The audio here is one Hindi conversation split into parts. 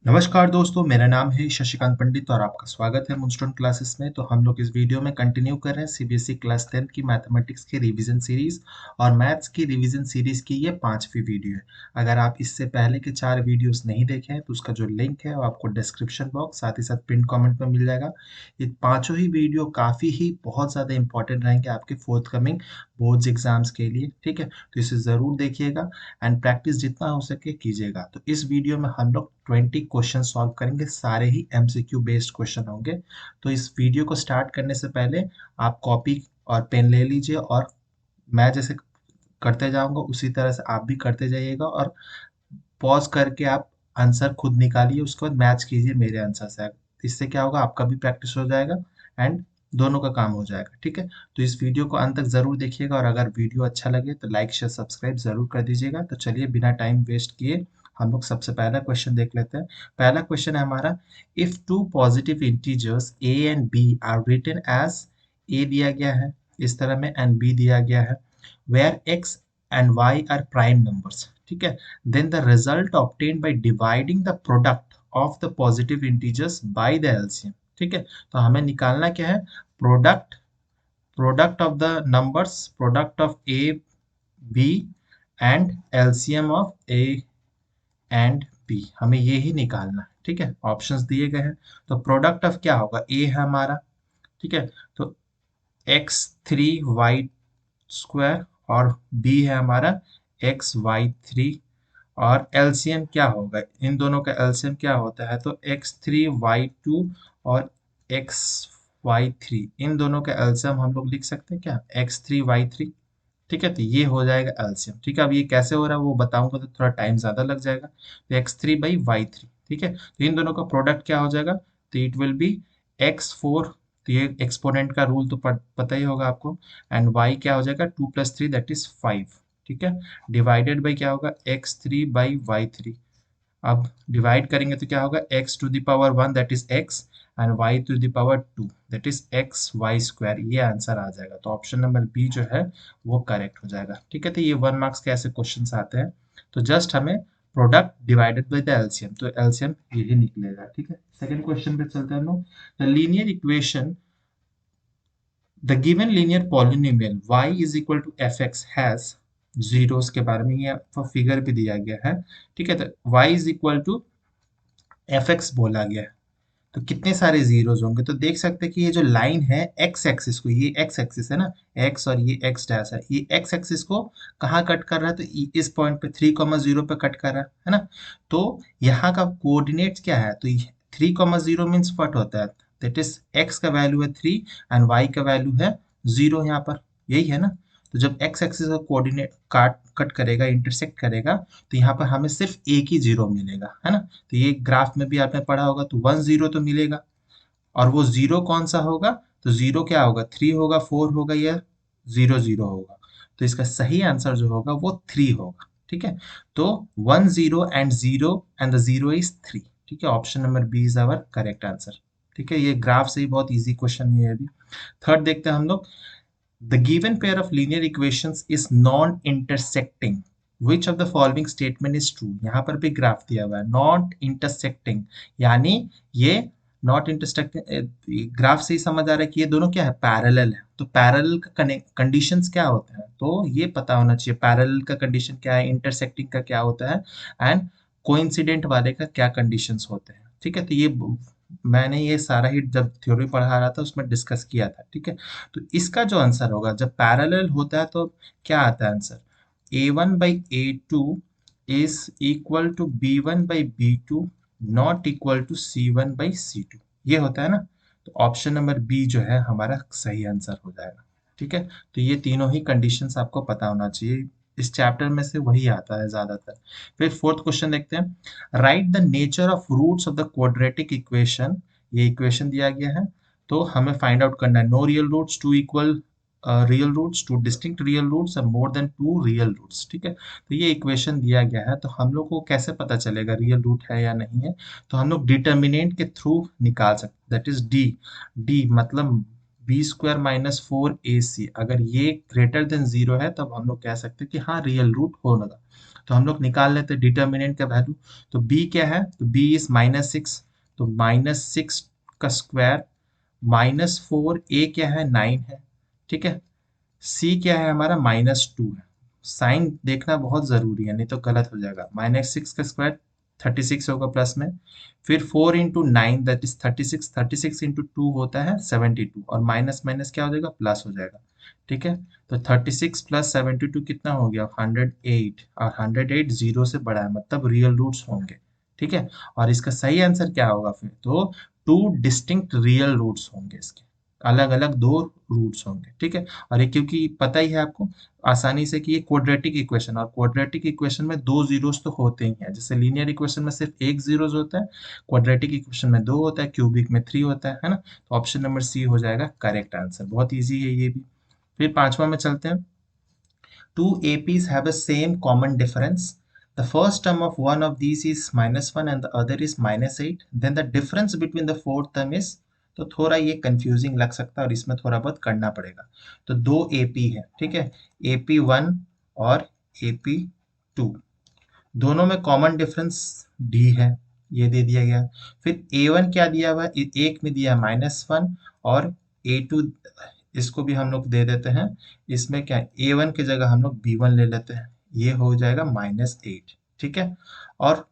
नमस्कार दोस्तों, मेरा नाम है शशिकांत पंडित और आपका स्वागत है मूनस्टोन क्लासेस में। तो हम लोग इस वीडियो में कंटिन्यू कर रहे हैं सीबीएसई क्लास 10 की मैथमेटिक्स की रिवीजन सीरीज और मैथ्स की रिवीजन सीरीज की ये पांचवी वीडियो है। अगर आप इससे पहले के 4 वीडियोस नहीं देखे हैं तो उसका जो लिंक है वो आपको डिस्क्रिप्शन बॉक्स साथ ही साथ पिन कमेंट में मिल जाएगा। ये पांचों ही वीडियो काफ़ी ही बहुत ज़्यादा इंपॉर्टेंट रहेंगे आपके फोर्थ कमिंग बोर्ड्स एग्जाम्स के लिए, ठीक है। तो इसे ज़रूर देखिएगा एंड प्रैक्टिस जितना हो सके कीजिएगा। तो इस वीडियो में हम लोग 20 क्वेश्चन सॉल्व करेंगे, सारे ही एमसीक्यू बेस्ड क्वेश्चन होंगे। तो इस वीडियो को स्टार्ट करने से पहले आप कॉपी और पेन ले लीजिए और मैं जैसे करते जाऊंगा उसी तरह से आप भी करते जाइएगा और पॉज करके आप आंसर खुद निकालिए, उसके बाद मैच कीजिए मेरे आंसर से। इससे क्या होगा, आपका भी प्रैक्टिस हो जाएगा एंड दोनों का काम हो जाएगा, ठीक है। तो इस वीडियो को अंत तक जरूर देखिएगा और अगर वीडियो अच्छा लगे तो लाइक शेयर सब्सक्राइब जरूर कर दीजिएगा। तो चलिए बिना टाइम वेस्ट किए हम लोग सबसे पहला क्वेश्चन देख लेते हैं। पहला क्वेश्चन है हमारा, if two positive integers A and B are written as, A दिया गया है इस तरह में एंड बी दिया गया है, where x and y are prime numbers, ठीक है। Then the result obtained by dividing the product of the positive integers by the LCM, ठीक है। तो हमें निकालना क्या है, product product of the numbers, product of A B and LCM of A and B, हमें ये ही निकालना है, ठीक है। ऑप्शंस दिए गए हैं। तो प्रोडक्ट ऑफ क्या होगा, ए है हमारा, ठीक है। तो एक्स थ्री वाई स्क्वायर और बी है हमारा एक्स वाई थ्री, और एलसीएम क्या होगा, इन दोनों का एलसीएम क्या होता है, तो x3y2 और xy3, इन दोनों का एलसीएम हम लोग लिख सकते हैं क्या, x3y3, ठीक है। तो ये हो जाएगा एलसीएम, ठीक है। अब ये कैसे हो रहा है वो बताऊंगा तो थोड़ा टाइम ज्यादा लग जाएगा। तो x3/y3, ठीक है। तो इन दोनों का प्रोडक्ट क्या हो जाएगा, तो इट विल बी x4, तो ये एक्सपोनेंट का रूल तो पता ही होगा आपको, एंड y क्या हो जाएगा 2 + 3 दैट इज 5, ठीक है। डिवाइडेड बाई क्या होगा x3/y3, अब डिवाइड करेंगे तो क्या होगा x⁻1 that is x and y⁻2 that is x y square, ये आंसर आ जाएगा। तो ऑप्शन नंबर बी जो है वो करेक्ट हो जाएगा, ठीक है। तो ये 1 मार्क्स के ऐसे क्वेश्चन आते हैं। तो जस्ट हमें product divided by the LCM, तो एलसीएम यही निकलेगा, ठीक है। सेकंड क्वेश्चन पे चलते हैं हम लोग। The linear equation, the given linear polynomial y is equal to f x has zeros के बारे में ये फिगर भी दिया गया है, ठीक है। तो y is equal to f x बोला गया है, तो कितने सारे जीरोस होंगे, तो देख सकते हैं कि ये जो लाइन है एक्स एक्सिस को, ये एक्स एक्सिस है ना, एक्स और ये एक्स डैश है, ये एक्स एक्सिस को कहाँ कट कर रहा है, तो इस पॉइंट पे 3,0 पे कट कर रहा है ना। तो यहाँ का कोऑर्डिनेट क्या है, तो 3,0 मीन्स व्हाट होता है, दैट इज एक्स का वैल्यू है 3 एंड वाई का वैल्यू है 0 यहाँ पर, यही है ना। तो जब एक्स एक्सिस का कोऑर्डिनेट काट कट करेगा, इंटरसेक्ट करेगा, तो यहाँ पर हमें सिर्फ एक ही जीरो मिलेगा, है ना। तो ये ग्राफ में भी आपने पढ़ा होगा, तो 1 0 तो मिलेगा, और वो जीरो कौन सा होगा, तो जीरो क्या होगा, 3 होगा, 4 होगा या 0 0 होगा। तो इसका सही आंसर जो होगा वो 3 होगा, ठीक है। तो 1 0 एंड 0 एंड द 0 इज 3, ठीक है। Option number B is our correct answer, ठीक है। ये ग्राफ से ही बहुत इजी क्वेश्चन है ये भी। थर्ड देखते हैं हम लोग, the given pair of linear equations is non intersecting, which of the following statement is true, यहाँ पर भी ग्राफ दिया हुआ है नॉट इंटरसेक्टिंग, यानी ये नॉट इंटरसेक्टिंग ग्राफ से ही समझ आ रहा है कि ये दोनों क्या है, पैरेलल है। तो पैरेलल का कंडीशंस क्या होते हैं, तो ये पता होना चाहिए पैरेलल का कंडीशन क्या है, इंटरसेक्टिंग का क्या होता है एंड कोइंसिडेंट वाले का क्या कंडीशंस होते हैं, ठीक है। तो ये मैंने ये सारा ही जब थ्योरी पढ़ा रहा था उसमें डिस्कस किया था, ठीक है। तो इसका जो आंसर होगा, जब पैरेलल होता है तो क्या आता है answer, a1/a2 is equal to b1/b2 not equal to c1/c2, ये होता है ना। तो ऑप्शन नंबर बी जो है हमारा सही आंसर हो जाएगा, ठीक है। तो ये तीनों ही कंडीशंस आपको पता होना चाहिए, इस चैप्टर में से वही आता है ज्यादातर। फिर फोर्थ क्वेश्चन देखते हैं, write the nature of roots of the quadratic equation, ये इक्वेशन दिया गया है, तो हमें फाइंड आउट करना है no real roots, two equal real roots, two distinct real roots और more than two real roots, ठीक है। तो ये इक्वेशन दिया गया है, तो हम लोग को कैसे पता चलेगा रियल रूट है या नहीं है, तो हम लोग डिटर्मिनेंट के थ्रू निकाल सकते, दैट इज डी, डी मतलब बी स्क्वायर माइनस 4ac, अगर ये ग्रेटर देन 0 है तब हम लोग कह सकते हैं कि हाँ रियल रूट होगा। तो हम लोग निकाल लेते हैं डिटर्मिनेंट का वैल्यू। तो b क्या है, तो b इज -6, तो -6 का स्क्वायर -4, a क्या है 9 है, ठीक है। c क्या है हमारा -2 है। साइन देखना बहुत जरूरी है, नहीं तो गलत हो जाएगा। -6 का स्क्वायर 36 होगा प्लस में, फिर 4 इंटू 9 दैट इज 36, 36 इंटू 2 होता है 72, और माइनस माइनस क्या हो जाएगा, प्लस हो जाएगा, ठीक है। तो 36 प्लस 72 कितना हो गया, 108, और 108 जीरो से बड़ा है, मतलब रियल रूट्स होंगे, ठीक है। और इसका सही आंसर क्या होगा फिर, तो टू डिस्टिंक्ट रियल रूट्स होंगे, इसके अलग अलग दो रूट्स होंगे, ठीक है। और ये क्योंकि पता ही है आपको आसानी से कि ये क्वाड्रेटिक इक्वेशन, और क्वाड्रेटिक इक्वेशन में दो जीरोस तो होते ही हैं। जैसे लीनियर इक्वेशन में सिर्फ एक जीरोस होता है, क्वाड्रेटिक इक्वेशन में दो होता है, क्यूबिक में 3 होता है ना। तो ऑप्शन नंबर सी हो जाएगा करेक्ट आंसर। बहुत ईजी है ये भी। फिर पांचवा में चलते हैं। Two APs have a same common difference. The first term of one of these is -1 and the other is -8. Then the difference between the fourth term is, तो थोड़ा ये कंफ्यूजिंग लग सकता है और इसमें थोड़ा बहुत करना पड़ेगा। तो दो AP है, ठीक है, AP1 और AP2, दोनों में कॉमन डिफरेंस D है, ये दे दिया गया। फिर A1 क्या दिया हुआ है, एक में दिया -1, और A2 इसको भी हम लोग दे देते हैं। इसमें क्या है, A1 की जगह हम लोग B1 ले लेते हैं, ये हो जाएगा -8, ठीक है। और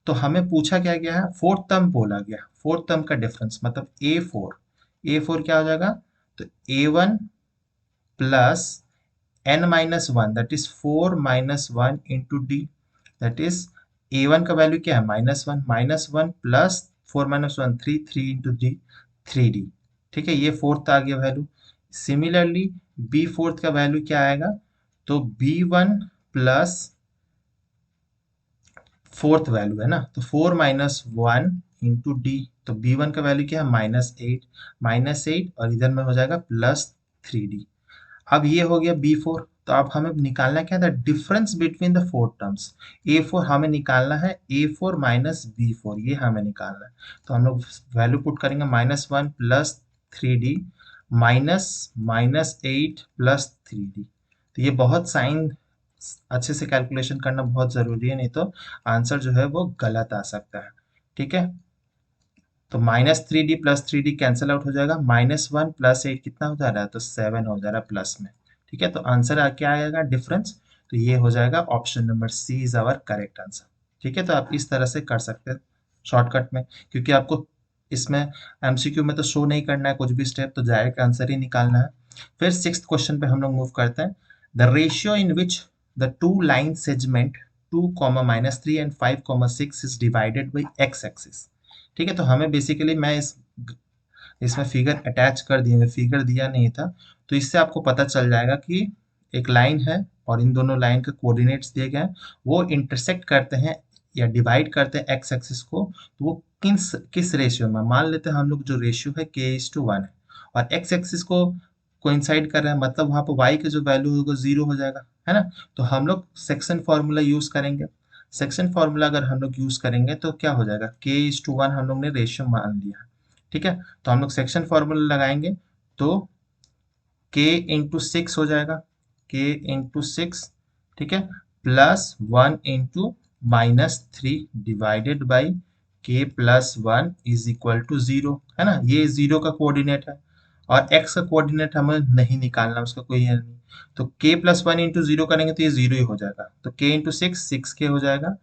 तो हमें पूछा क्या गया है, फोर्थ टर्म बोला गया, फोर्थ टर्म का डिफरेंस मतलब A4 क्या हो जाएगा, तो A1 plus n-1 that is 4 -1 into D, that is A1 का वैल्यू क्या है, -1, -1 प्लस 4 - 1 3, 3 इंटू डी, 3d, ठीक है। ये फोर्थ आ गया वैल्यू। सिमिलरली बी फोर्थ का वैल्यू क्या आएगा, तो B1 प्लस फोर्थ वैल्यू है ना, तो 4 -1 इंटू डी, तो B1 का वैल्यू क्या है, -8, और इधर में हो जाएगा +3d। अब ये हो गया B4। तो अब हमें निकालना क्या था, difference between the four terms. A4 हमें निकालना है, A4 माइनस B4, ये हमें निकालना है। तो हम लोग वैल्यू पुट करेंगे, -1 प्लस 3d -8 प्लस 3d। तो ये बहुत साइन अच्छे से कैलकुलेशन करना बहुत जरूरी है, नहीं तो आंसर जो है वो गलत आ सकता है, ठीक है। तो -3d plus 3d cancel out हो जाएगा, -1 प्लस 8 कितना हो जा रहा है, तो 7 हो जा रहा है प्लस में, ठीक है। तो आंसर क्या आएगा डिफरेंस, तो ये हो जाएगा option number C is our correct answer, ठीक है। तो आप इस तरह से कर सकते हैं शॉर्टकट में, क्योंकि आपको इसमें एमसीक्यू में तो शो नहीं करना है कुछ भी स्टेप, तो डायरेक्ट आंसर ही निकालना है। फिर सिक्स्थ क्वेश्चन पे हम लोग मूव करते हैं। The ratio in which the two line segment 2, -3 and 5, 6 is divided by x axis, ठीक है। तो हमें बेसिकली मैं इसमें फिगर अटैच कर दिए, फिगर दिया नहीं था, तो इससे आपको पता चल जाएगा कि एक लाइन है और इन दोनों लाइन के कोऑर्डिनेट्स दिए गए हैं, वो इंटरसेक्ट करते हैं या डिवाइड करते हैं एक्स एक्सिस को, तो वो किस रेशियो में, मान लेते हैं हम लोग जो रेशियो है k:1 है, और एक्स एक्सिस को कोइंसाइड कर रहा है, मतलब वहां पर y का जो वैल्यू होगा 0 हो जाएगा, है ना। तो हम लोग सेक्शन फॉर्मूला यूज करेंगे। सेक्शन फॉर्मूला अगर हम लोग यूज करेंगे तो क्या हो जाएगा, k:1 हम लोग ने रेशियो मान लिया, ठीक है। तो हम लोग सेक्शन फॉर्मूला लगाएंगे, तो k इंटू 6 हो जाएगा, k इंटू 6, ठीक है, plus 1 into -3 divided by k plus 1 is equal to 0, है ना। ये 0 का कोऑर्डिनेट है, और x का कोऑर्डिनेट हमें नहीं निकालना, उसका कोई है नहीं। तो k प्लस 1 इंटू 0 करेंगे तो ये 0 ही हो जाएगा, तो k इंटू 6 हो जाएगा,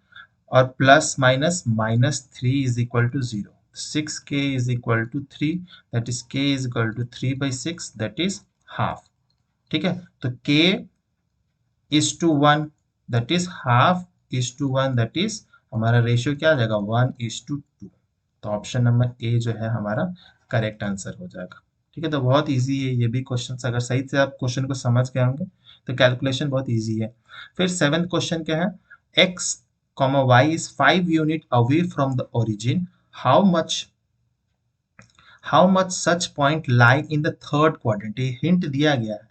और plus minus -3 is equal to 0, 6k is equal to 3, that is k is equal to 3/6, that is half, ठीक है। तो k is to 1, that is half is to 1, that is हमारा रेशियो क्या आ जाएगा, 1:2। तो ऑप्शन नंबर ए जो है हमारा करेक्ट आंसर हो जाएगा, ठीक है। तो बहुत इजी है ये भी क्वेश्चन, अगर सही से आप क्वेश्चन को समझ गए होंगे तो कैलकुलेशन बहुत इजी है। फिर सेवेंथ क्वेश्चन क्या है, x, y is 5 unit away from the origin, how much such point lie in the third quadrant। ये हिंट दिया गया है,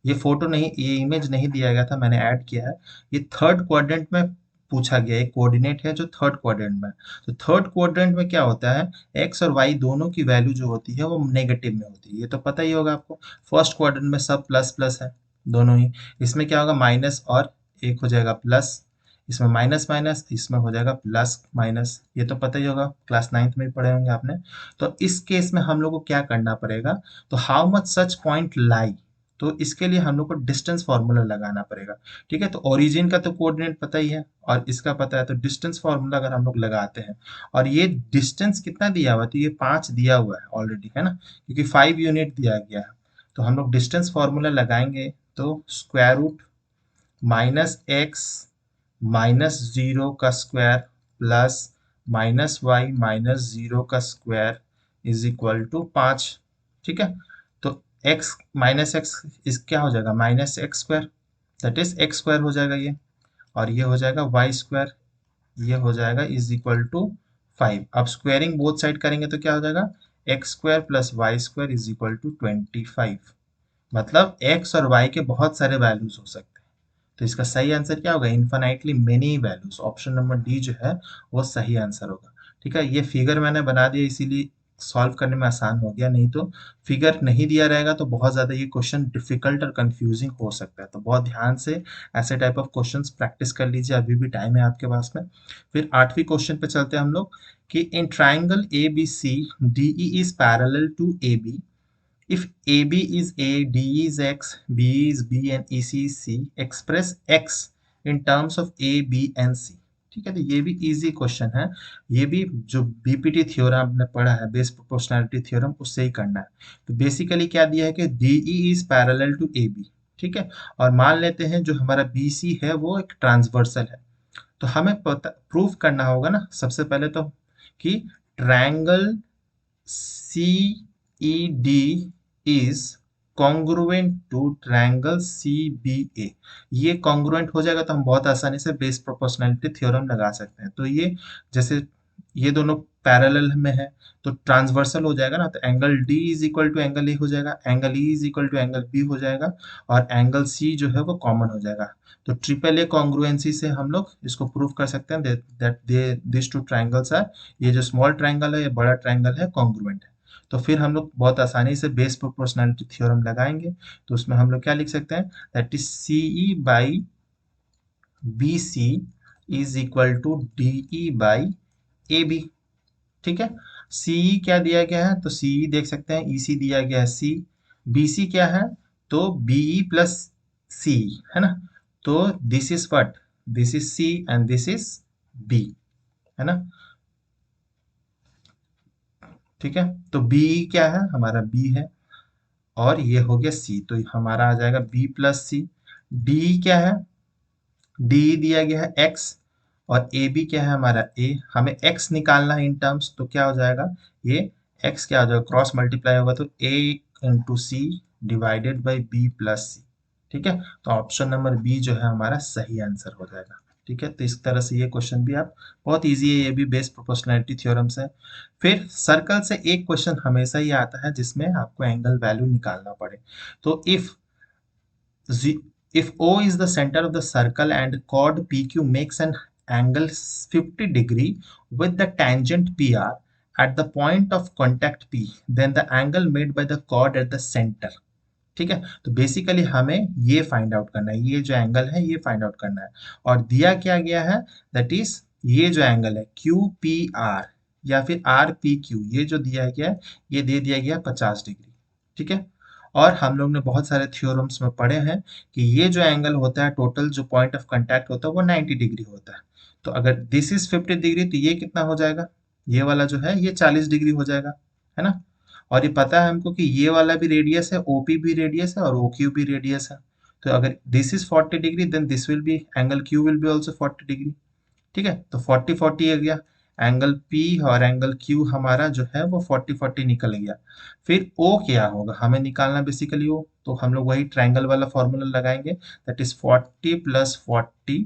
ये फोटो नहीं, ये इमेज नहीं दिया गया था, मैंने ऐड किया है। ये थर्ड क्वाड्रेंट में पूछा गया है, कोऑर्डिनेट है जो थर्ड क्वाड्रेंट में। तो थर्ड क्वाड्रेंट में क्या होता है, एक्स और वाई दोनों की वैल्यू जो होती है वो नेगेटिव में होती है, ये तो पता ही होगा आपको। फर्स्ट क्वाड्रेंट में सब प्लस प्लस है दोनों ही। इसमें क्या होगा, माइनस और एक हो जाएगा प्लस, इसमें माइनस माइनस, इसमें हो जाएगा प्लस माइनस, ये तो पता ही होगा, क्लास 9th में ही पढ़े होंगे आपने। तो इस केस में हम लोग को क्या करना पड़ेगा, तो हाउ मच सच पॉइंट लाई, तो इसके लिए हम लोग को डिस्टेंस फार्मूला लगाना पड़ेगा। ठीक है, तो ओरिजिन का तो कोऑर्डिनेट पता ही है और इसका पता है, तो डिस्टेंस फार्मूला अगर हम लोग लगाते हैं, और ये डिस्टेंस कितना दिया हुआ है, तो ये 5 दिया हुआ है ऑलरेडी, है ना, क्योंकि 5 यूनिट दिया गया है। तो हम लोग डिस्टेंस फार्मूला लगाएंगे, तो square root minus X minus zero का square plus minus Y minus zero का स्क्वायर इज इक्वल टू 5। ठीक है, तो x माइनस एक्स इस क्या हो जाएगा, minus x square, that is x square हो जाएगा ये, और ये हो जाएगा वाई स्क्वायर, ये हो जाएगा इज इक्वल टू 5। अब स्क्वायरिंग बोथ साइड करेंगे तो क्या हो जाएगा, x square plus y square is equal to 25। मतलब x और y के बहुत सारे वैल्यूज हो सकते हैं, तो इसका सही आंसर क्या होगा, infinitely many values, option number D जो है वो सही आंसर होगा। ठीक है, ये फिगर मैंने बना दिया इसीलिए सॉल्व करने में आसान हो गया, नहीं तो फिगर नहीं दिया रहेगा तो बहुत ज़्यादा ये क्वेश्चन डिफिकल्ट और कंफ्यूजिंग हो सकता है। तो बहुत ध्यान से ऐसे टाइप ऑफ क्वेश्चंस प्रैक्टिस कर लीजिए, अभी भी टाइम है आपके पास में। फिर 8वीं क्वेश्चन पे चलते हैं हम लोग, कि in triangle A B C D E is parallel to A B, if AB is A, D is X, B is B and EC is C, express X in terms of A, B and C। ठीक है, तो ये भी इजी क्वेश्चन है, ये भी जो बीपीटी थ्योरम आपने पढ़ा है, बेस प्रोपोर्शनैलिटी थ्योरम, उससे ही करना है। तो बेसिकली क्या दिया है कि DE is parallel to AB। ठीक है, और मान लेते हैं जो हमारा BC है वो एक ट्रांसवर्सल है, तो हमें पता प्रूफ करना होगा ना सबसे पहले तो, कि triangle CED is congruent to triangle CBA। ये congruent हो जाएगा तो हम बहुत आसानी से बेस प्रोपोर्शनैलिटी थ्योरम लगा सकते हैं। तो ये जैसे ये दोनों पैरेलल में है तो ट्रांसवर्सल हो जाएगा ना, तो angle D is equal to angle A हो जाएगा, angle E is equal to angle B हो जाएगा, और एंगल C जो है वो कॉमन हो जाएगा। तो ट्रिपल ए कॉन्ग्रुएंसी से हम लोग इसको प्रूव कर सकते हैं that this two triangles are, ये जो स्मॉल ट्राइंगल है ये बड़ा ट्राइंगल है, कॉन्ग्रुएंट है। तो फिर हम लोग बहुत आसानी से बेस प्रोपोर्शनैलिटी थ्योरम लगाएंगे, तो उसमें हम लोग क्या लिख सकते हैं, that is CE by BC is equal to DE by AB। ठीक है, CE क्या दिया गया है, तो CE देख सकते हैं, EC दिया गया है C, BC क्या है, तो BE प्लस C, है ना, तो this is what, this is C and this is B, है ना। ठीक है, तो B क्या है, हमारा B है, और ये हो गया C, तो हमारा आ जाएगा B प्लस सी। D क्या है, D दिया गया है X, और AB क्या है हमारा A, हमें X निकालना है इन टर्म्स, तो क्या हो जाएगा, ये X क्या हो जाएगा, क्रॉस मल्टीप्लाई होगा तो A into C divided by B plus C. ठीक है, तो ऑप्शन नंबर बी जो है हमारा सही आंसर हो जाएगा। ठीक है, तो इस तरह से ये क्वेश्चन भी आप, बहुत इजी है ये भी, बेस प्रोपोर्शनैलिटी थ्योरम से। फिर सर्कल से एक क्वेश्चन हमेशा ही आता है जिसमें आपको एंगल वैल्यू निकालना पड़े। तो if O is the center of the circle and chord PQ makes an angle 50 degree with the tangent PR at the point of contact P, then the angle made by the chord at the center। ठीक है, तो बेसिकली हमें ये फाइंड आउट करना है, ये जो एंगल है ये फाइंड आउट करना है, और दिया क्या गया है, दैट इज ये जो एंगल है QPR या फिर RPQ, ये जो दिया गया है ये दे दिया गया 50 डिग्री। ठीक है, और हम लोग ने बहुत सारे थ्योरम्स में पढ़े हैं कि ये जो एंगल होता है, टोटल जो पॉइंट ऑफ कांटेक्ट होता है वो 90 डिग्री होता है। तो अगर दिस इज 50 डिग्री तो ये कितना हो जाएगा, ये वाला जो है ये 40 डिग्री हो जाएगा, है ना। और ये पता है हमको कि ये वाला भी रेडियस है, OP भी रेडियस है और OQ भी रेडियस है। तो अगर this is 40 degree then this will be angle Q will be also 40 degree. ठीक है, तो 40 40 आ गया, एंगल P और एंगल Q हमारा जो है वो 40 40 निकल गया। फिर O क्या होगा, हमें निकालना बेसिकली O, तो हम लोग वही ट्राइंगल वाला फॉर्मूला लगाएंगे, that is 40 plus 40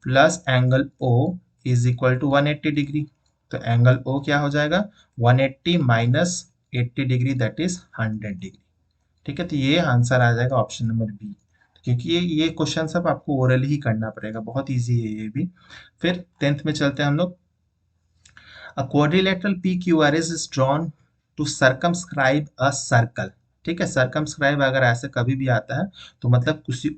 plus angle O is equal to 180 degree. तो एंगल O क्या हो जाएगा, 180 minus 80 degree that is 100 degree. ठीक है, तो ये आंसर आ जाएगा ऑप्शन नंबर बी। क्योंकि ये क्वेश्चन सब आपको ओरल ही करना पड़ेगा, बहुत इजी है ये भी। फिर 10th में चलते हैं हम लोग। अ quadrilateral PQRS is drawn to circumscribe a circle। ठीक है, सर्कमस्क्राइब अगर ऐसे कभी भी आता है तो मतलब किसी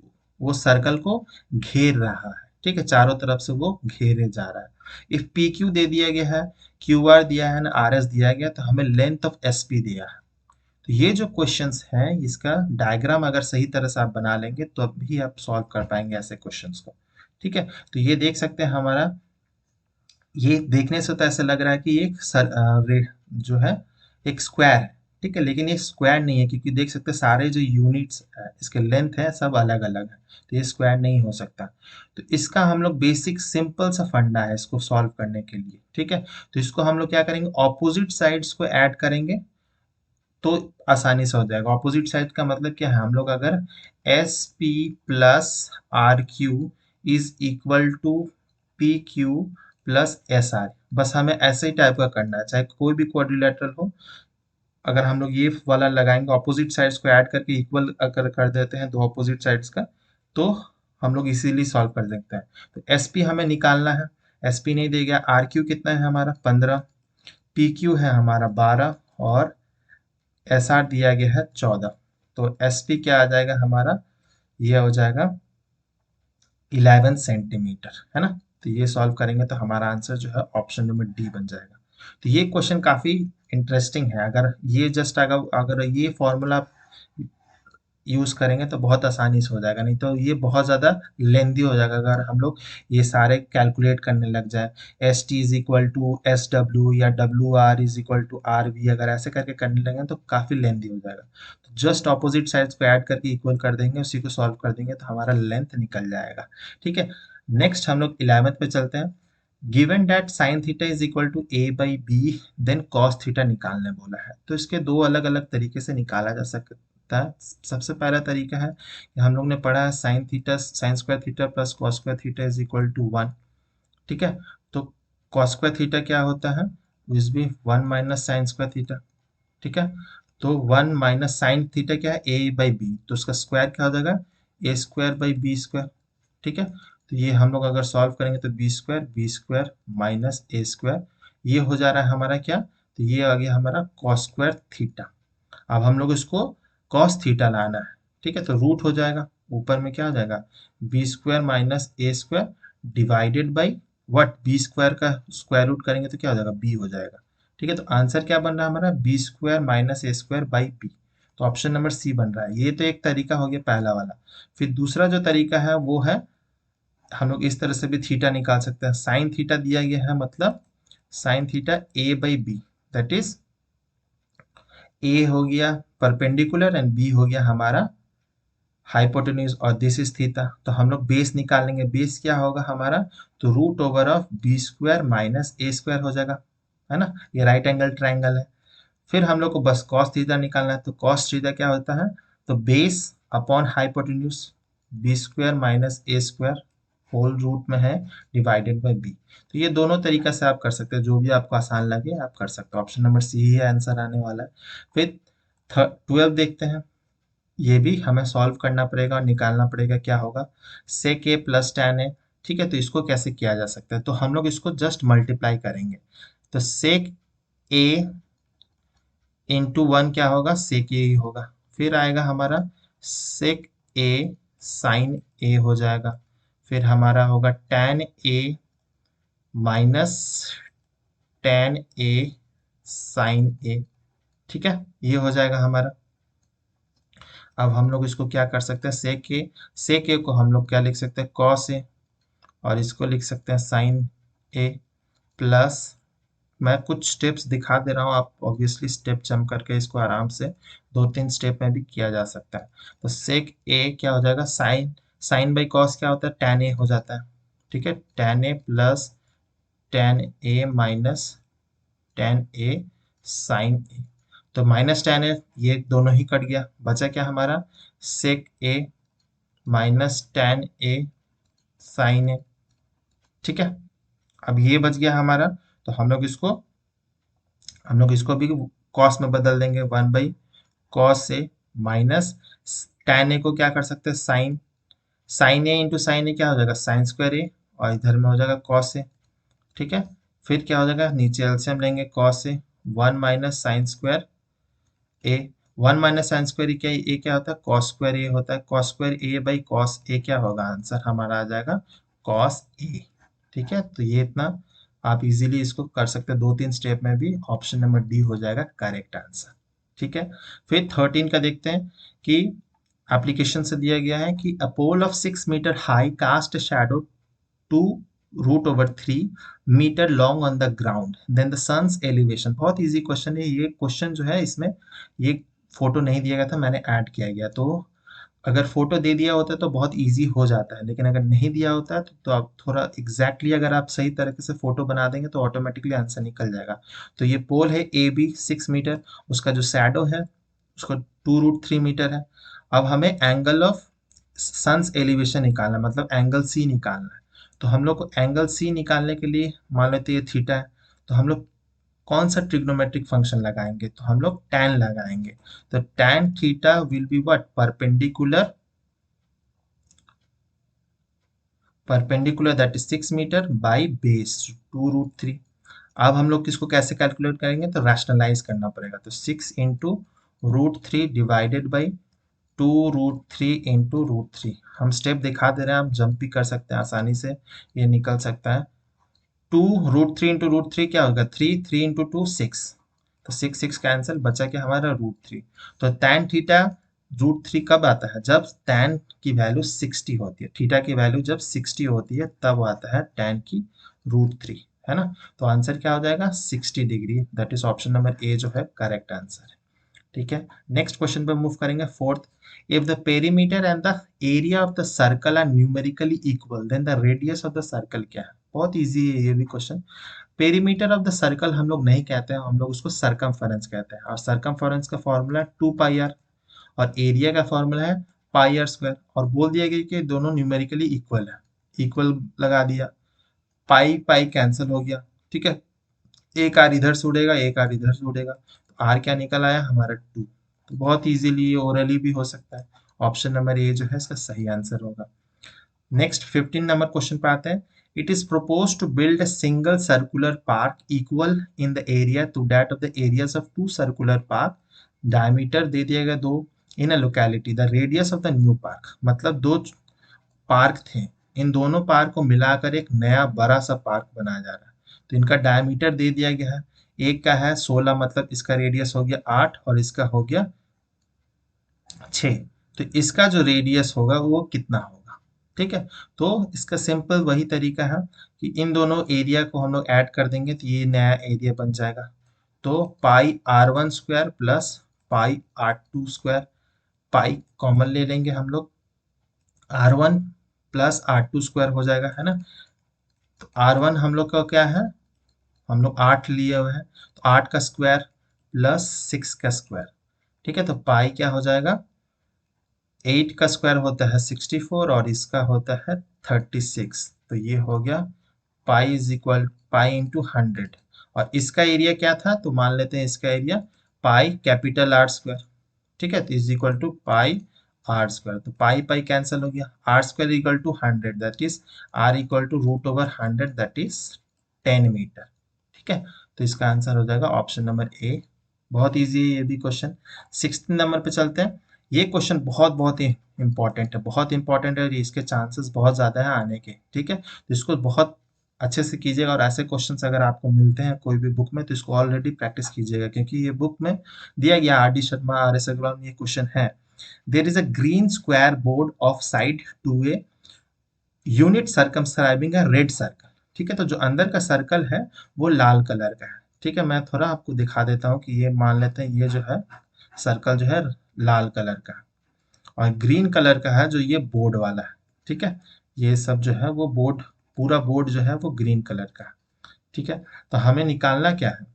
वो सर्कल को घेर रहा है। ठीक है, चारों तरफ से वो घेरे जा रहा है। इफ PQ दे दिया गया है, QR दिया है ना, RS दिया गया, तो हमें लेंथ ऑफ SP दिया है। तो ये जो क्वेश्चंस हैं इसका डायग्राम अगर सही तरह से आप बना लेंगे तो अभी आप सॉल्व कर पाएंगे ऐसे क्वेश्चंस को। ठीक है, तो ये देख सकते हैं हमारा, ये देखने से तो ऐसा लग रहा है कि एक जो है एक स्क्वायर है। ठीक है, लेकिन ये स्क्वायर नहीं है, क्योंकि देख सकते हैं सारे जो यूनिट्स इसके लेंथ है सब अलग अलग है, तो ये स्क्वायर नहीं हो सकता। तो इसका हम लोग बेसिक सिंपल सा फंडा है इसको सॉल्व करने के लिए। ठीक है, तो इसको हम लोग क्या करेंगे, ऑपोजिट साइड्स को ऐड करेंगे तो आसानी से हो जाएगा। ऑपोजिट साइड का मतलब क्या है, हम लोग अगर S P plus R Q is equal to P Q plus S R, बस हमें ऐसे ही टाइप का करना है, चाहे कोई भी क्वाड्रिलेटरल हो। अगर हम लोग ये वाला लगाएंगे, ऑपोजिट साइड्स को ऐड करके इक्वल अगर कर देते हैं दो ऑपोजिट साइड्स का, तो हम लोग इजीली सॉल्व कर सकते हैं। तो एस पी हमें निकालना है, एस पी नहीं देगा। आर क्यू कितना है हमारा 15, पी क्यू है हमारा 12, और एस आर दिया गया है 14। तो एस पी क्या आ जाएगा हमारा, ये हो जाएगा 11 सेंटीमीटर, है ना। तो ये सॉल्व करेंगे तो हमारा आंसर जो है ऑप्शन नंबर डी बन जाएगा। तो ये क्वेश्चन काफी इंटरेस्टिंग है। अगर ये जस्ट अगर अगर ये फॉर्मूला यूज करेंगे तो बहुत आसानी से हो जाएगा, नहीं तो ये बहुत ज्यादा लेंदी हो जाएगा अगर हम लोग ये सारे कैलकुलेट करने लग जाए। S T is equal to S W या W R is equal to R V, अगर ऐसे करके करने लगे तो काफी लेंदी हो जाएगा। तो जस्ट ऑपोजिट साइड्स को ऐड करके इक्वल कर देंगे, उसी को सॉल्व कर देंगे तो हमारा लेंथ निकल जाएगा। ठीक है, नेक्स्ट हम लोग 11th पे चलते हैं। Given that sine theta is equal to A by B, then cos theta निकालने बोला है। तो इसके दो अलग अलग तरीके से निकाला जा सकता है। सबसे पहला तरीका है कि हम लोग ने पढ़ा है sine theta, sine square theta plus cos square theta is equal to 1। ठीक है, तो कॉस स्क्वायर थीटा क्या होता है, इज भी 1 माइनस साइन स्क्वायर थीटा। ठीक है, तो 1 माइनस साइन थीटा क्या है, ए बाई बी, तो उसका स्क्वायर क्या हो जाएगा, ए स्क्वायर बाई बी स्क्वायर। ठीक है, तो ये हम लोग अगर सॉल्व करेंगे तो B square minus A square, ये हो जा रहा है हमारा क्या, तो ये आ गया हमारा कॉस स्क्वायर थीटा। अब हम लोग इसको कॉस थीटा लाना है। ठीक है, तो रूट हो जाएगा, ऊपर में क्या हो जाएगा, B square minus A square divided by what, B square का स्क्वायर रूट करेंगे तो क्या हो जाएगा, बी हो जाएगा। ठीक है, तो आंसर क्या बन रहा है हमारा, B square minus A square by B. तो ऑप्शन नंबर सी बन रहा है। ये तो एक तरीका हो गया पहला वाला। फिर दूसरा जो तरीका है वो है, हम लोग इस तरह से भी थीटा निकाल सकते हैं। साइन थीटा दिया गया है, मतलब sine theta A by B, that is A हो गया परपेंडिकुलर एंड बी हो गया हमारा हाइपोटेन्यूज, और दिस इज थीटा। तो हम लोग बेस निकाल लेंगे, बेस क्या होगा हमारा, तो root over of B square minus A square हो जाएगा, है ना। ये राइट एंगल ट्राइंगल है। फिर हम लोग को बस कॉस थीटा निकालना है, तो कॉस थीटा क्या होता है, तो base upon hypotenuse B square minus A square whole root में है डिवाइडेड बाई बी। तो ये दोनों तरीका से आप कर सकते हैं, जो भी आपको आसान लगे आप कर सकते हो। ऑप्शन नंबर सी ही आंसर आने वाला है। फिर 12 देखते हैं, ये भी हमें सॉल्व करना पड़ेगा और निकालना पड़ेगा क्या होगा, सेक ए प्लस टेन ए। ठीक है, तो इसको कैसे किया जा सकता है, तो हम लोग इसको जस्ट मल्टीप्लाई करेंगे। तो सेक ए इंटू वन क्या होगा, सेक ए ही होगा। फिर आएगा हमारा सेक ए साइन ए हो जाएगा। फिर हमारा होगा टेन ए माइनस टेन ए साइन ए। ठीक है, ये हो जाएगा हमारा। अब हम लोग इसको क्या कर सकते हैं, सेक ए को हम लोग क्या लिख सकते हैं, कॉस ए, और इसको लिख सकते हैं साइन ए प्लस, मैं कुछ स्टेप्स दिखा दे रहा हूँ, आप ऑब्वियसली स्टेप जंप करके इसको आराम से 2-3 स्टेप में भी किया जा सकता है। तो सेक ए क्या हो जाएगा, साइन साइन बाई कॉस क्या होता है, टेन ए हो जाता है। ठीक है, टेन ए प्लस टेन ए माइनस टेन ए साइन ए। तो माइनस टेन ए ये दोनों ही कट गया, बचा क्या हमारा, सेक ए माइनस टेन ए साइन ए। ठीक है, अब ये बच गया हमारा। तो हम लोग इसको भी कॉस में बदल देंगे, one by cos A minus tan A को क्या कर सकते हैं, sine, sine A into sine A क्या हो जाएगा, साइन स्क्वायर ए, और इधर में हो जाएगा कॉस ए। ठीक है, फिर क्या हो जाएगा, नीचे एलसीएम लेंगे, cos A 1 - sin square A. 1 - sin square A क्या होता है, कॉस स्क्वायर ए होता है। Cos square A by cos A क्या होगा, आंसर हमारा आ जाएगा कॉस ए। ठीक है, तो ये इतना आप इजीली इसको कर सकते हैं, 2-3 स्टेप में भी ऑप्शन नंबर डी हो जाएगा करेक्ट आंसर। ठीक है, फिर 13 का देखते हैं कि एप्लीकेशन से दिया गया है कि a pole of 6 metre high cast shadow 2√3 metre long on the ground, then the sun's elevation. बहुत इजी क्वेश्चन है ये। क्वेश्चन जो है इसमें ये फोटो नहीं दिया गया था, मैंने ऐड किया गया। तो अगर फोटो दे दिया होता है तो बहुत इजी हो जाता है, लेकिन अगर नहीं दिया होता है तो आप थोड़ा एग्जैक्टली अगर आप सही तरीके से फोटो बना देंगे तो ऑटोमेटिकली आंसर निकल जाएगा। तो ये पोल है ए बी 6 मीटर, उसका जो शैडो है उसका 2√3 मीटर है। अब हमें एंगल ऑफ सन्स एलिवेशन निकालना है, मतलब एंगल सी निकालना है। तो हम लोग को एंगल सी निकालने के लिए मान लेते ये थीटा है, तो हम लोग कौन सा ट्रिग्नोमेट्रिक फंक्शन लगाएंगे, तो हम लोग tan लगाएंगे। तो tan theta will be what, perpendicular that is 6 metre by base 2√3। अब हम लोग किसको कैसे कैलकुलेट करेंगे, तो रैशनलाइज करना पड़ेगा। तो 6 × √3 डिवाइडेड बाई 2√3 इंटू √3। हम स्टेप दिखा दे रहे हैं, हम जंप भी कर सकते हैं आसानी से, ये निकल सकता है। 2√3 इंटू √3 क्या होगा, 3, 3 इंटू 2 6, तो 6 6 कैंसिल, बचा क्या हमारा √3। तो tan थीटा √3 कब आता है, जब tan की वैल्यू 60 होती है, थीटा की वैल्यू जब 60 होती है तब आता है tan की √3, है ना। तो आंसर क्या हो जाएगा, 60 degree. That is option number A जो है करेक्ट आंसर है। ठीक है, नेक्स्ट क्वेश्चन पे मूव करेंगे, fourth. If the perimeter and the area of the circle are numerically equal, then the radius of the circle क्या है। बहुत इजी है ये भी question. Perimeter of the circle हम लोग नहीं कहते हैं, हम लोग उसको सरकमफेरेंस कहते हैं, और सरकमफेरेंस का फॉर्मूला है 2πr, और एरिया का फॉर्मूला है πr²। और बोल दिया गया कि दोनों न्यूमेरिकली इक्वल है, इक्वल लगा दिया, पाई पाई कैंसिल हो गया। ठीक है, एक आर इधर से उड़ेगा, एक आर इधर से उड़ेगा, तो आर क्या निकल आया हमारा 2। तो बहुत इजीली ओरली भी हो सकता है। ऑप्शन नंबर ए जो है इसका सही आंसर होगा। नेक्स्ट 15 नंबर क्वेश्चन पे आते हैं। It is propose to build a single circular park equal in the area to that of the areas of 2 circular park, diameter दे दिया गया 2, in a locality the radius of the new park. मतलब 2 पार्क थे, इन दोनों पार्क को मिलाकर एक नया बड़ा सा पार्क बनाया जा रहा है। तो इनका डायमीटर दे दिया गया है, एक का है 16, मतलब इसका रेडियस हो गया 8 और इसका हो गया 6। तो इसका जो रेडियस होगा वो कितना होगा। ठीक है, तो इसका सिंपल वही तरीका है कि इन दोनों एरिया को हम लोग ऐड कर देंगे तो ये नया एरिया बन जाएगा। तो पाई r1² plus pi r2², pi common ले लेंगे हम लोग, r1 प्लस r2² हो जाएगा, है ना। तो r1 हम लोग का क्या है, हम लोग 8 लिए हुए हैं, तो 8 का स्क्वायर प्लस 6 का स्क्वायर। ठीक है, तो पाई क्या हो जाएगा, 8 का स्क्वायर होता है 64 और इसका होता है 36। तो ये हो गया pi is equal pi into 100। और इसका एरिया क्या था, तो मान लेते हैं इसका एरिया पाई कैपिटल R²। ठीक है, तो is equal to pi R²। तो पाई पाई कैंसिल हो गया, R² equal to 100, that is R equal to √100, that is 10 metre. ठीक है, तो इसका आंसर हो जाएगा ऑप्शन नंबर ए। बहुत इजी है ये भी क्वेश्चन। 16 नंबर पे चलते हैं। ये क्वेश्चन बहुत बहुत इंपॉर्टेंट है, बहुत इंपॉर्टेंट है, और इसके चांसेस बहुत ज़्यादा है आने के। ठीक है, तो इसको बहुत अच्छे से कीजिएगा, और ऐसे क्वेश्चंस अगर आपको मिलते हैं कोई भी बुक में तो इसको ऑलरेडी प्रैक्टिस कीजिएगा, क्योंकि ये बुक में दिया गया R D Sharma, R S Agarwal में ये क्वेश्चन है। There is a green square board of side two A unit circumscribing a red circle. ठीक है, तो जो अंदर का सर्कल है वो लाल कलर का है। ठीक है, मैं थोड़ा आपको दिखा देता हूँ कि ये मान लेते हैं ये जो है सर्कल जो है लाल कलर का है, और ग्रीन कलर का है जो ये बोर्ड वाला है। ठीक है, ये सब जो है वो बोर्ड, पूरा बोर्ड जो है वो ग्रीन कलर का है। ठीक है, तो हमें निकालना क्या है,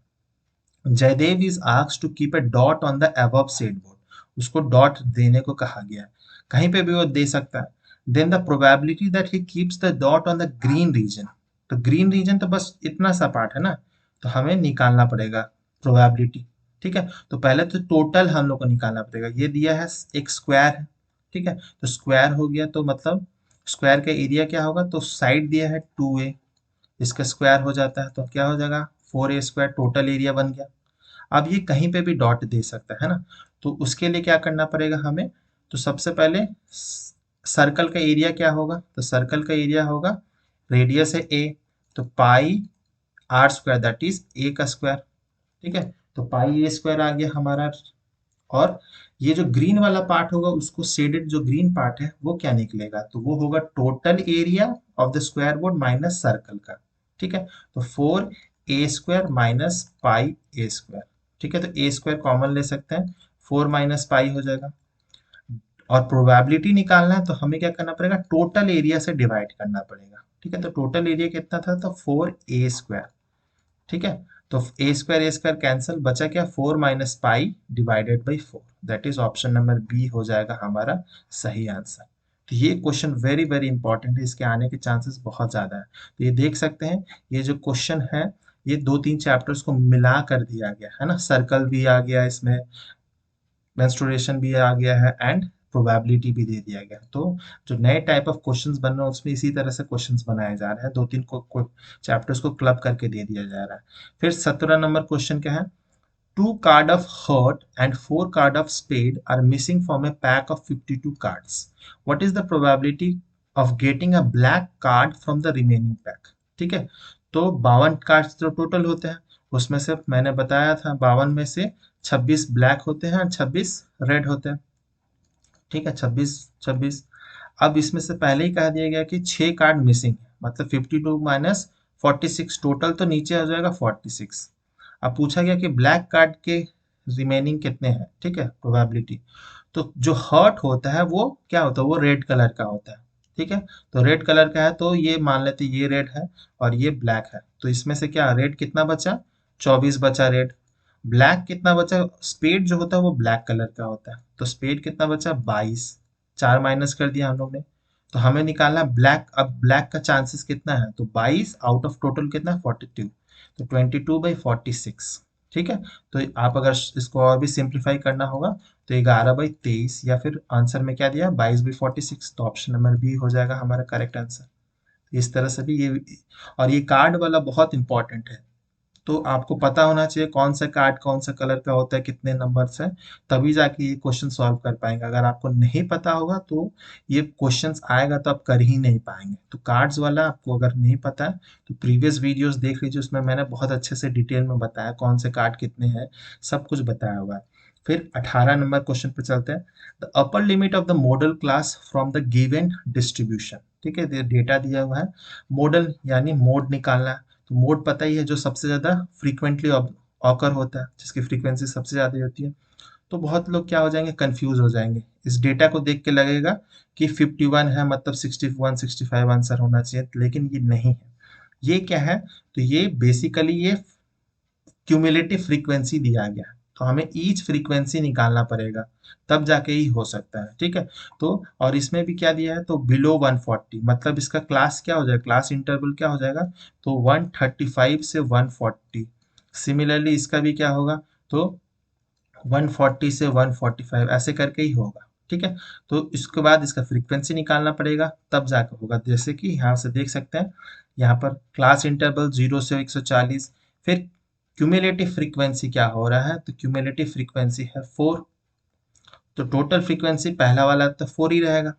Jaidev is asked to keep a dot on the above said board. उसको डॉट देने को कहा गया है, कहीं पे भी वो दे सकता है। Then the probability that he keeps the dot on the green region. तो ग्रीन रीजन तो बस इतना सा पार्ट है ना, तो हमें निकालना पड़ेगा प्रोबेबिलिटी। ठीक है, तो पहले तो टोटल हम लोग को निकालना पड़ेगा। ये दिया है एक स्क्वायर है, ठीक है, तो स्क्वायर हो गया तो मतलब स्क्वायर का एरिया क्या होगा, तो साइड दिया है 2a, इसका स्क्वायर हो जाता है तो क्या हो जाएगा 4a स्क्वायर, टोटल एरिया बन गया। अब ये कहीं पे भी डॉट दे सकता है ना, तो उसके लिए क्या करना पड़ेगा हमें, तो सबसे पहले सर्कल का एरिया क्या होगा, तो सर्कल का एरिया होगा, रेडियस है a, तो pi R square that is a का स्क्वायर। ठीक है, तो पाई a स्क्वायर आ गया हमारा। और ये जो ग्रीन वाला पार्ट होगा उसको शेडेड जो ग्रीन पार्ट है वो क्या निकलेगा, तो वो होगा total area of the square board minus circle का। ठीक है, तो 4a स्क्वायर माइनस पाई ए स्क्वायर। ठीक है, तो ए स्क्वायर कॉमन ले सकते हैं, 4 माइनस पाई हो जाएगा। और प्रोबेबिलिटी निकालना है तो हमें क्या करना पड़ेगा, टोटल एरिया से डिवाइड करना पड़ेगा। ठीक है, तो टोटल एरिया कितना था, तो 4a स्क्वायर। ठीक है, तो ए स्क्वायर कैंसिल, बचा क्या 4 minus pi divided by 4, that is option number B हो जाएगा हमारा सही आंसर। तो ये क्वेश्चन वेरी वेरी इंपॉर्टेंट है, इसके आने के चांसेस बहुत ज़्यादा है। तो ये देख सकते हैं, ये जो क्वेश्चन है ये 2-3 चैप्टर्स को मिला कर दिया गया है ना, सर्कल भी आ गया इसमें, मेंस्ट्रुएशन भी आ गया है एंड प्रोबेबिलिटी भी दे दिया गया है। तो जो नए टाइप ऑफ क्वेश्चंस बन रहे हैं उसमें इसी तरह से क्वेश्चंस बनाए जा रहे हैं, 2-3 को चैप्टर्स को क्लब करके दे दिया जा रहा है। फिर 17 नंबर क्वेश्चन क्या है, two card of heart and 4 card of spade are missing from a pack of 52 cards, what is the probability of getting a black card from the remaining pack. ठीक है, तो 52 कार्ड्स तो टोटल होते हैं, उसमें से मैंने बताया था 52 में से 26 ब्लैक होते हैं और 26 रेड होते हैं। ठीक है, 26 26। अब इसमें से पहले ही कह दिया गया कि 6 कार्ड मिसिंग है, मतलब 52 माइनस 46, टोटल तो नीचे आ जाएगा 46। अब पूछा गया कि ब्लैक कार्ड के रिमेनिंग कितने हैं। ठीक है, प्रोबेबिलिटी, तो जो हर्ट होता है वो क्या होता है, वो रेड कलर का होता है। ठीक है, तो रेड कलर का है तो ये मान लेते ये रेड है और ये ब्लैक है, तो इसमें से क्या रेड कितना बचा, 24 बचा रेड। ब्लैक कितना बचा, स्पेड जो होता है वो ब्लैक कलर का होता है, तो स्पेड कितना बचा 22, 4 माइनस कर दिया हम लोग ने। तो हमें निकालना ब्लैक, अब ब्लैक का चांसेस कितना है, तो 22 आउट ऑफ टोटल कितना 42, तो 22/46। ठीक है, तो आप अगर इसको और भी सिंप्लीफाई करना होगा तो 11/23, या फिर आंसर में क्या दिया 22/46, तो ऑप्शन नंबर बी हो जाएगा हमारा करेक्ट आंसर। इस तरह से भी ये, और ये कार्ड वाला बहुत इंपॉर्टेंट है, तो आपको पता होना चाहिए कौन सा कार्ड कौन सा कलर का होता है, कितने नंबर्स है, तभी जाके ये क्वेश्चन सॉल्व कर पाएंगे। अगर आपको नहीं पता होगा तो ये क्वेश्चंस आएगा तो आप कर ही नहीं पाएंगे। तो कार्ड्स वाला आपको अगर नहीं पता है तो प्रीवियस वीडियोस देख लीजिए, उसमें मैंने बहुत अच्छे से डिटेल में बताया कौन से कार्ड कितने हैं, सब कुछ बताया हुआ है। फिर 18 नंबर क्वेश्चन पे चलते हैं, the upper limit of the model class from the given distribution. ठीक है, डेटा दिया हुआ है, मॉडल यानी मोड निकालना है। तो मोड पता ही है, जो सबसे ज़्यादा फ्रीक्वेंटली ऑकर होता है, जिसकी फ्रीक्वेंसी सबसे ज़्यादा होती है। तो बहुत लोग क्या हो जाएंगे, कंफ्यूज हो जाएंगे, इस डेटा को देख के लगेगा कि 51 है मतलब 61 65 आंसर होना चाहिए, लेकिन ये नहीं है। ये क्या है, तो ये बेसिकली ये क्यूमुलेटिव फ्रीक्वेंसी दिया गया है, तो हमें ईच फ्रीक्वेंसी निकालना पड़ेगा, तब जाके ही हो सकता है। ठीक है, तो और इसमें भी क्या दिया है, तो बिलो 140, मतलब इसका क्लास क्या हो जाएगा, क्लास इंटरवल क्या हो जाएगा, तो 135 से 140। सिमिलरली इसका भी क्या होगा, तो 140 से 145 ऐसे करके ही होगा। ठीक है, तो इसके बाद इसका फ्रीक्वेंसी निकालना पड़ेगा, तब जाकर होगा। जैसे कि यहाँ से देख सकते हैं, यहाँ पर क्लास इंटरवल 0 से 140, फिर क्यूमुलेटिव फ्रीक्वेंसी क्या हो रहा है, तो क्यूमुलेटिव फ्रीक्वेंसी है 4, तो टोटल फ्रीक्वेंसी पहला वाला तो 4 ही रहेगा,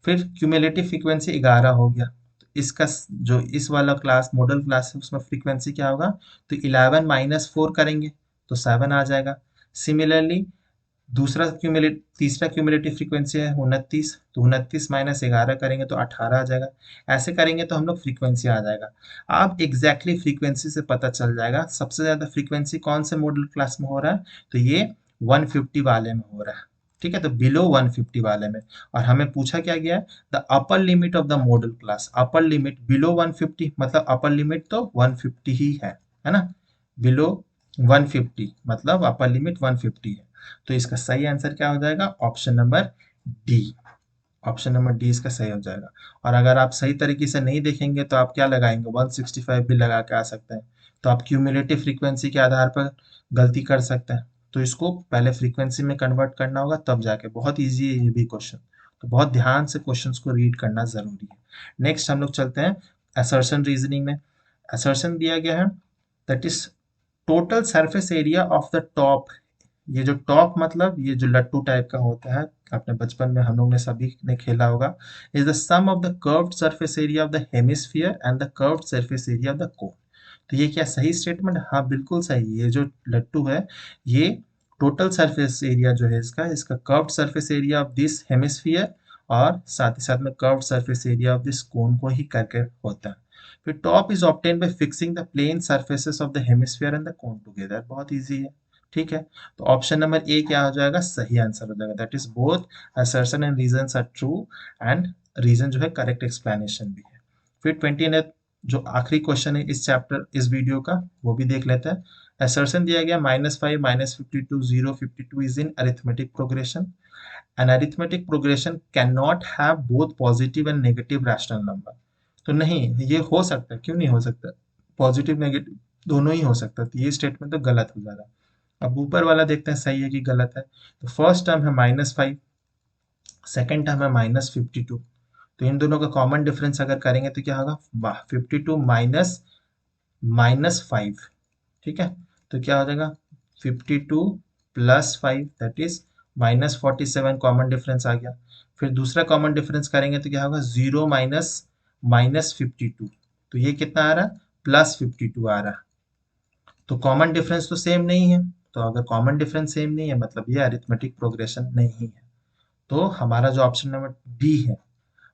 फिर क्यूमुलेटिव फ्रीक्वेंसी 11 हो गया, तो इसका जो इस वाला क्लास मॉडल क्लास है उसमें फ्रीक्वेंसी क्या होगा, तो 11 माइनस 4 करेंगे तो 7 आ जाएगा। सिमिलरली तीसरा क्यूमुलेटिव फ्रीक्वेंसी है 29, तो 29 माइनस 11 करेंगे तो 18 आ जाएगा। ऐसे करेंगे तो हम लोग फ्रीक्वेंसी आ जाएगा। आप एग्जैक्टली फ्रीक्वेंसी से पता चल जाएगा सबसे ज़्यादा फ्रीक्वेंसी कौन से मॉडल क्लास में हो रहा है, तो ये 150 वाले में हो रहा है। ठीक है, तो बिलो 150 वाले में। और हमें पूछा क्या गया है, the upper limit of the model class, upper limit below 150, मतलब अपर लिमिट तो 150 ही है ना, बिलो 150 मतलब अपर लिमिट 150 है। तो इसका सही आंसर क्या हो जाएगा, option number D. Option number D इसका सही हो जाएगा। और अगर आप सही तरीके से नहीं देखेंगे तो आप क्या लगाएंगे, 165 भी लगा के आ सकते हैं, तो आप क्यूमुलेटिव फ्रीक्वेंसी के आधार पर गलती कर सकते हैं। तो इसको पहले फ्रीक्वेंसी में कन्वर्ट करना होगा, तब जाके बहुत ईजी है ये भी क्वेश्चन। तो बहुत ध्यान से क्वेश्चंस को रीड करना जरूरी है। नेक्स्ट हम लोग चलते हैं असर्शन रीजनिंग में। असर्शन दिया गया है that is total surface area of the top. ये जो टॉप मतलब ये जो लट्टू टाइप का होता है, अपने बचपन में हम लोग ने सभी ने खेला होगा, is the sum of the curved surface area of the hemisphere and the curved surface area of the cone. तो ये क्या सही स्टेटमेंट? हाँ बिल्कुल सही। ये जो लट्टू है ये टोटल सरफेस एरिया जो है इसका इसका curved surface area of this hemisphere और साथ ही साथ में curved surface area of this cone को ही करके होता है। फिर top is obtain by fixing the plane surfaces of the hemisphere and the cone together. बहुत इजी है, ठीक है। तो ऑप्शन नंबर ए क्या हो जाएगा? सही आंसर हो जाएगा। That is both assertion and reasons are true and reason जो है करेक्ट एक्सप्लेनेशन भी है। फिर 20 जो आखिरी क्वेश्चन है इस चैप्टर इस वीडियो का वो भी देख लेते हैं। असर्शन दिया गया -5 -52 0 52 is in arithmetic progression. An arithmetic progression cannot have both positive and negative rational number। तो नहीं, ये हो सकता है, क्यों नहीं हो सकता? पॉजिटिव नेगेटिव दोनों ही हो सकता है, तो ये स्टेटमेंट तो गलत हो जाएगा। अब ऊपर वाला देखते हैं सही है कि गलत है। तो फर्स्ट टर्म है -5, सेकेंड टर्म है -52। तो इन दोनों का कॉमन डिफरेंस अगर करेंगे तो क्या होगा? 52 -5, ठीक है। तो क्या हो जाएगा? 52 + 5 दैट इज -47 कॉमन डिफरेंस आ गया। फिर दूसरा कॉमन डिफरेंस करेंगे तो क्या होगा? 0 -52। तो ये कितना आ रहा है? +52 आ रहा है। तो कॉमन डिफरेंस तो सेम नहीं है। तो अगर कॉमन डिफरेंस सेम नहीं है मतलब ये अरिथमेटिक प्रोग्रेशन नहीं है। तो हमारा जो ऑप्शन नंबर डी है,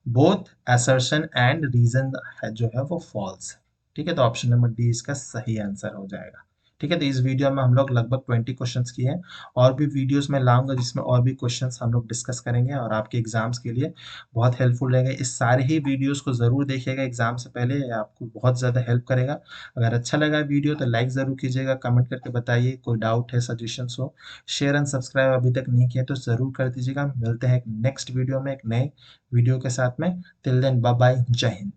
बोथ असर्शन एंड रीजन है जो है वो फॉल्स है। ठीक है, तो ऑप्शन नंबर डी इसका सही आंसर हो जाएगा। ठीक है, तो इस वीडियो में हम लोग लगभग 20 क्वेश्चंस किए हैं। और भी वीडियोस में लाऊंगा जिसमें और भी क्वेश्चंस हम लोग डिस्कस करेंगे और आपके एग्जाम्स के लिए बहुत हेल्पफुल रहेगा। इस सारे ही वीडियोस को जरूर देखिएगा एग्जाम से पहले, ये आपको बहुत ज़्यादा हेल्प करेगा। अगर अच्छा लगा वीडियो तो लाइक ज़रूर कीजिएगा, कमेंट करके बताइए, कोई डाउट है सजेशंस हो। शेयर एंड सब्सक्राइब अभी तक नहीं किया तो ज़रूर कर दीजिएगा। मिलते हैं एक नेक्स्ट वीडियो में एक नए वीडियो के साथ में। टिल देन बाय बाय, जय हिंद।